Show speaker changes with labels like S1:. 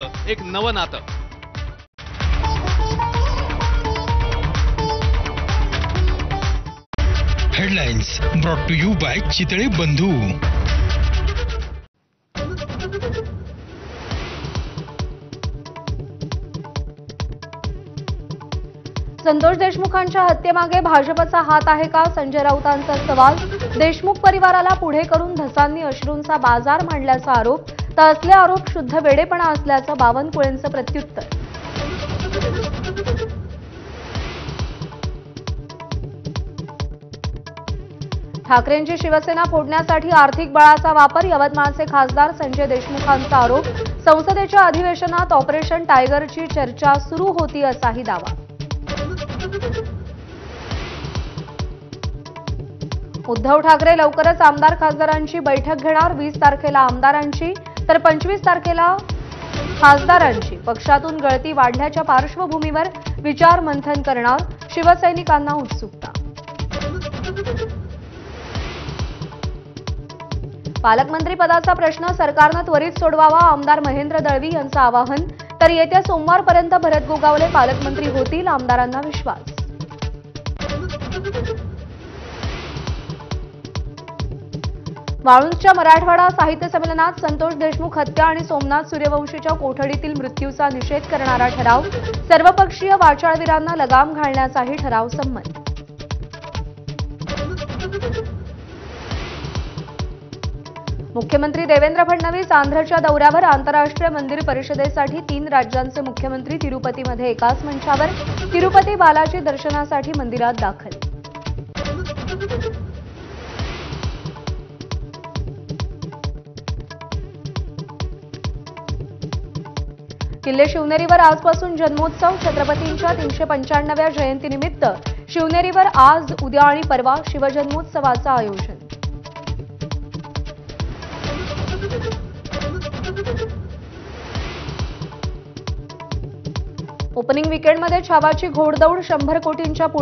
S1: एक नवं नातं.
S2: Headlines brought to you by Chitale Bandhu.
S3: Santosh देशमुखांच्या हत्येमागे भाजपचा हात आहे का? संजय राऊतांचा सवाल. देशमुख परिवाराला पुढे करून धसांनी अश्रूंचा बाजार मांडल्याचा आरोप, तर असले आरोप शुद्ध वेडेपणा असल्याचं बावनकुळेंचं प्रत्युत्तर. ठाकरेंची शिवसेना फोडण्यासाठी आर्थिक बळाचा वापर, यवतमाळचे खासदार संजय देशमुखांचा आरोप. संसदेच्या अधिवेशनात ऑपरेशन टायगरची चर्चा सुरू होती असाही दावा. उद्धव ठाकरे लवकरच आमदार खासदारांची बैठक घेणार. 20 तारखेला आमदारांची तर 25 तारखेला खासदारांची. पक्षातून गळती वाढल्याच्या पार्श्वभूमीवर विचार मंथन करणार. शिवसैनिकांना उत्सुकता. पालकमंत्री पदाचा प्रश्न सरकारनं त्वरित सोडवावा, आमदार महेंद्र दळवी यांचं आवाहन. तर येत्या सोमवारपर्यंत भरत गोगावले पालकमंत्री होतील, आमदारांना विश्वास. वाळूंजच्या मराठवाडा साहित्य संमेलनात संतोष देशमुख हत्या आणि सोमनाथ सूर्यवंशीच्या कोठडीतील मृत्यूचा निषेध करणारा ठराव. सर्वपक्षीय वाचाळवीरांना लगाम घालण्याचाही ठराव संमत. मुख्यमंत्री देवेंद्र फडणवीस आंध्रच्या दौऱ्यावर. आंतरराष्ट्रीय मंदिर परिषदेसाठी 3 राज्यांचे मुख्यमंत्री तिरुपतीमध्ये एकाच मंचावर. तिरुपती बालाजी दर्शनासाठी मंदिरात दाखल. किल्ले शिवनेरीवर आजपासून जन्मोत्सव. छत्रपतींच्या 395व्या जयंतीनिमित्त शिवनेरीवर आज, उद्या आणि परवा शिवजन्मोत्सवाचं आयोजन. ओपनिंग वीकेंडमध्ये छावाची घोडदौड. 100 कोटींच्या